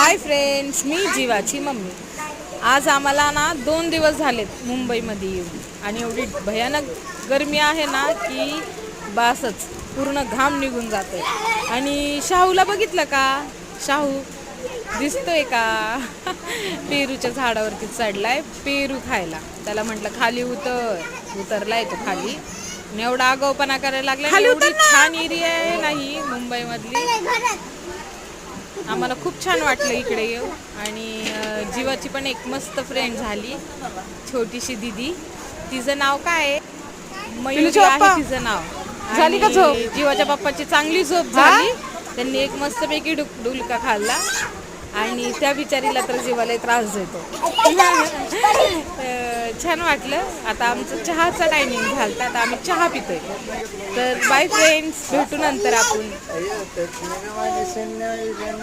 Hi friends, मी जीवाची mummy. आज आम्हाला ना 2 दिवस झालेत मुंबईमध्ये येऊन आणि एवढी भयानक गरमी आहे ना की बासच पूर्ण घाम निघून जातोय. आणि शाहूला बघितलं का? शाहू दिसतोय का? पेरूच्या झाडावरती चढलाय पेरू खायला. त्याला म्हटलं खाली उतरलाय तो खाली. आणि एवढा आगाऊपणा करायला लागला. एवढी छान एरिया आहे नाही मुंबईमधली. आम्हाला खूप छान वाटलं इकडे येऊ. आणि जीवाची पण एक मस्त फ्रेंड झाली, छोटीशी दीदी. तिचं नाव काय आहे? मयुरी आहे तिचं नाव. झाली का झोप? जीवाच्या पप्पाची चांगली झोप झाली. त्यांनी एक मस्तपैकी डुलका खाल्ला आणि त्या बिचारीला तर जीवाला त्रास देतो. छान वाटलं. आता आमचं चहाचा टायमिंग झाला, आता आम्ही चहा पितोय. तर बाय फ्रेंड्स, भेटू नंतर आपण.